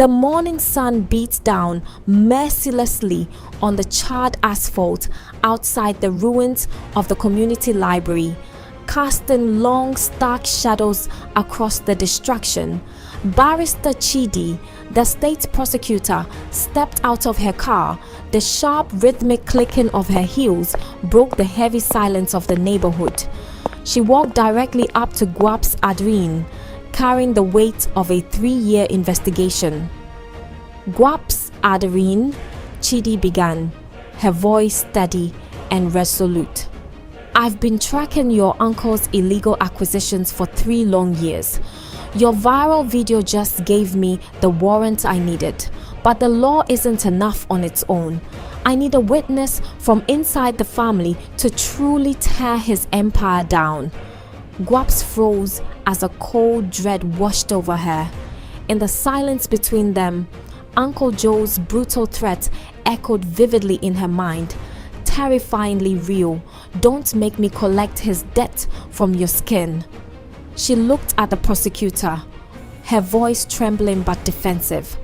The morning sun beats down mercilessly on the charred asphalt outside the ruins of the community library, casting long, stark shadows across the destruction. Barrister Chidi, the state prosecutor, stepped out of her car. The sharp, rhythmic clicking of her heels broke the heavy silence of the neighborhood. She walked directly up to GWAPS Adrien, carrying the weight of a 3-year investigation. GWAPS Adrien, Chidi began, her voice steady and resolute. I've been tracking your uncle's illegal acquisitions for 3 long years. Your viral video just gave me the warrant I needed, but the law isn't enough on its own. I need a witness from inside the family to truly tear his empire down. GWAPS froze as a cold dread washed over her. In the silence between them, Uncle Joe's brutal threat echoed vividly in her mind. Terrifyingly real. Don't make me collect his debt from your skin. She looked at the prosecutor, her voice trembling but defensive.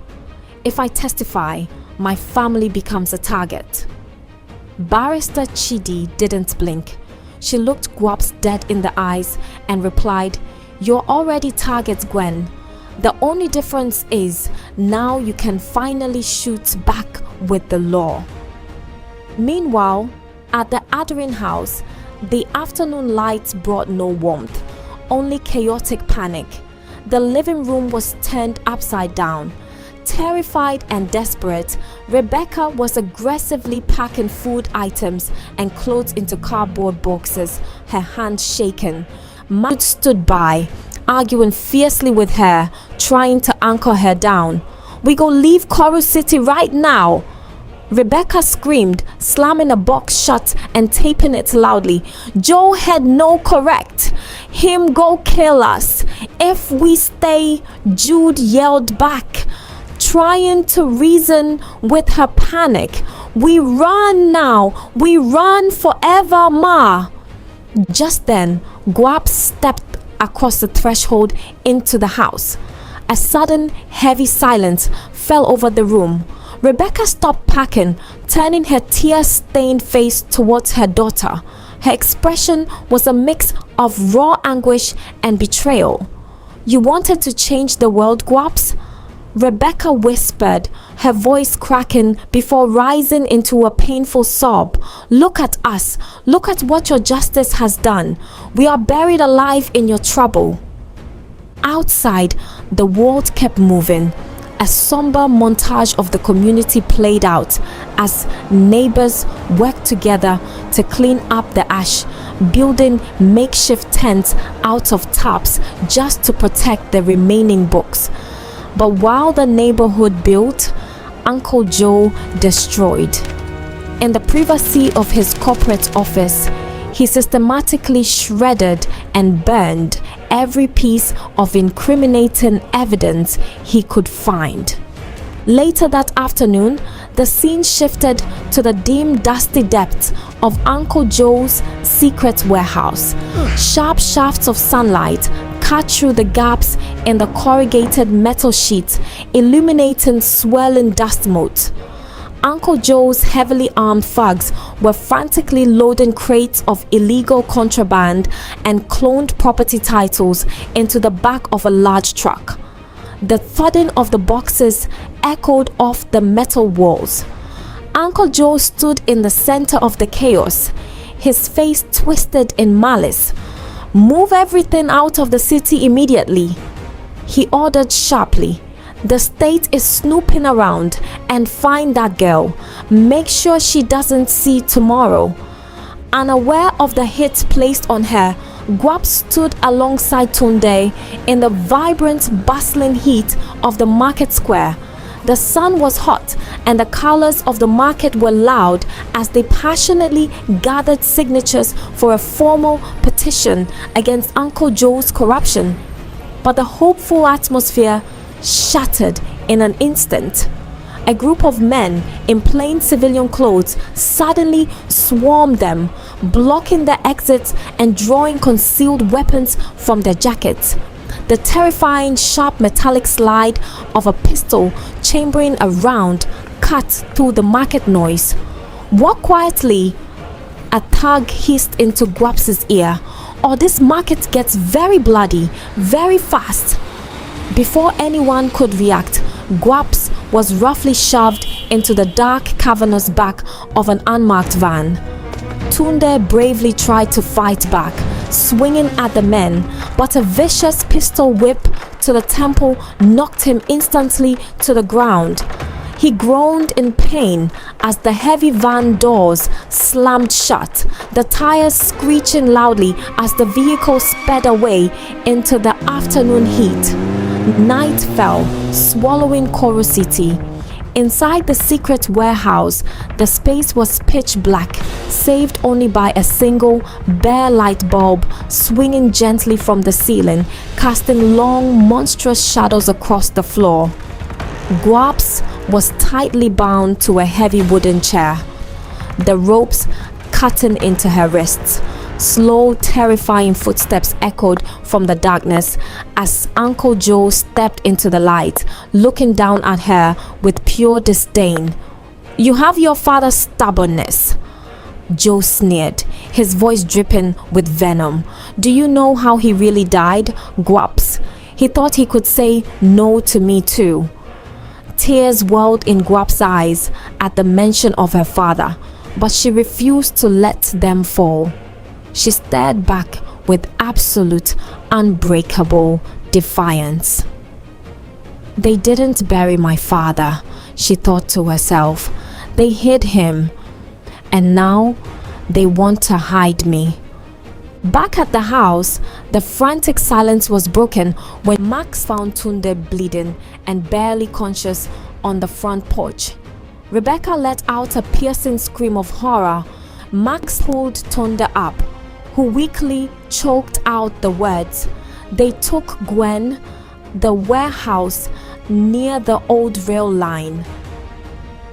If I testify, my family becomes a target. Barrister Chidi didn't blink. She looked GWAPS dead in the eyes and replied, You're already targets, Gwen. The only difference is now you can finally shoot back with the law. Meanwhile, at the Adrien house, the afternoon lights brought no warmth, only chaotic panic. The living room was turned upside down. Terrified and desperate, Rebecca was aggressively packing food items and clothes into cardboard boxes, her hands shaking. Matt stood by, arguing fiercely with her, trying to anchor her down. We go leave Coral City right now. Rebecca screamed, slamming a box shut and taping it loudly. Joe had no correct. Him go kill us. If we stay, Jude yelled back, trying to reason with her panic. We run now. We run forever, Ma. Just then, GWAPS stepped across the threshold into the house. A sudden, heavy silence fell over the room. Rebecca stopped packing, turning her tear-stained face towards her daughter. Her expression was a mix of raw anguish and betrayal. You wanted to change the world, GWAPS? Rebecca whispered, her voice cracking before rising into a painful sob. Look at us. Look at what your justice has done. We are buried alive in your trouble. Outside, the world kept moving. A somber montage of the community played out as neighbors worked together to clean up the ash, building makeshift tents out of tarps just to protect the remaining books. But while the neighborhood built, Uncle Joe destroyed. In the privacy of his corporate office, he systematically shredded and burned every piece of incriminating evidence he could find. Later that afternoon, the scene shifted to the dim, dusty depths of Uncle Joe's secret warehouse. Sharp shafts of sunlight cut through the gaps in the corrugated metal sheets, illuminating swirling dust motes. Uncle Joe's heavily armed thugs were frantically loading crates of illegal contraband and cloned property titles into the back of a large truck. The thudding of the boxes echoed off the metal walls. Uncle Joe stood in the center of the chaos, his face twisted in malice. Move everything out of the city immediately, he ordered sharply. The state is snooping around, and find that girl. Make sure she doesn't see tomorrow. Unaware of the hit placed on her, GWAPS stood alongside Tunde in the vibrant, bustling heat of the market square. The sun was hot and the colors of the market were loud as they passionately gathered signatures for a formal petition against Uncle Joe's corruption. But the hopeful atmosphere shattered in an instant. A group of men in plain civilian clothes suddenly swarmed them, blocking their exits and drawing concealed weapons from their jackets. the terrifying sharp metallic slide of a pistol chambering a round cut through the market noise. "Walk quietly," a thug hissed into GWAPS's ear, "or this market gets very bloody, very fast." Before anyone could react, GWAPS was roughly shoved into the dark, cavernous back of an unmarked van. Tunde bravely tried to fight back, swinging at the men, but a vicious pistol whip to the temple knocked him instantly to the ground. He groaned in pain as the heavy van doors slammed shut, the tires screeching loudly as the vehicle sped away into the afternoon heat. Night fell, swallowing Koro City. Inside the secret warehouse, the space was pitch black, saved only by a single, bare light bulb swinging gently from the ceiling, casting long, monstrous shadows across the floor. GWAPS was tightly bound to a heavy wooden chair, the ropes cutting into her wrists. Slow, terrifying footsteps echoed from the darkness as Uncle Joe stepped into the light, looking down at her with pure disdain. "You have your father's stubbornness," Joe sneered, his voice dripping with venom. "Do you know how he really died, GWAPS? He thought he could say no to me too." Tears welled in GWAP's eyes at the mention of her father, but she refused to let them fall. She stared back with absolute, unbreakable defiance. "They didn't bury my father," she thought to herself. "They hid him, and now they want to hide me." Back at the house, the frantic silence was broken when Max found Tunde bleeding and barely conscious on the front porch. Rebecca let out a piercing scream of horror. Max pulled Tunde up, who weakly choked out the words. They took Gwen, the warehouse near the old rail line.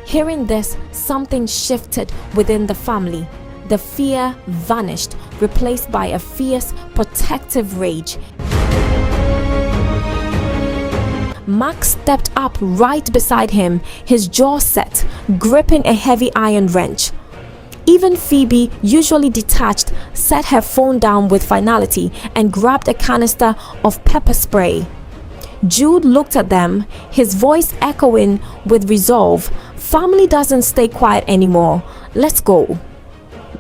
Hearing this, something shifted within the family. The fear vanished, replaced by a fierce, protective rage. Max stepped up right beside him, his jaw set, gripping a heavy iron wrench. Even Phoebe, usually detached, set her phone down with finality and grabbed a canister of pepper spray. Jude looked at them, his voice echoing with resolve. "Family doesn't stay quiet anymore. Let's go."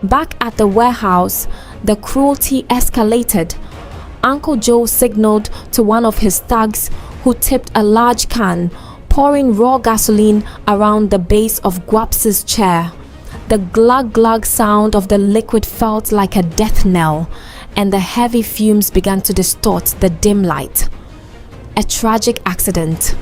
Back at the warehouse, the cruelty escalated. Uncle Joe signaled to one of his thugs, who tipped a large can, pouring raw gasoline around the base of GWAPS's chair. The glug-glug sound of the liquid felt like a death knell, and the heavy fumes began to distort the dim light. "A tragic accident,"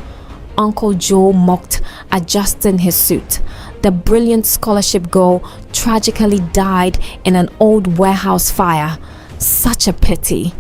Uncle Joe mocked, adjusting his suit. The brilliant scholarship girl tragically died in an old warehouse fire. Such a pity.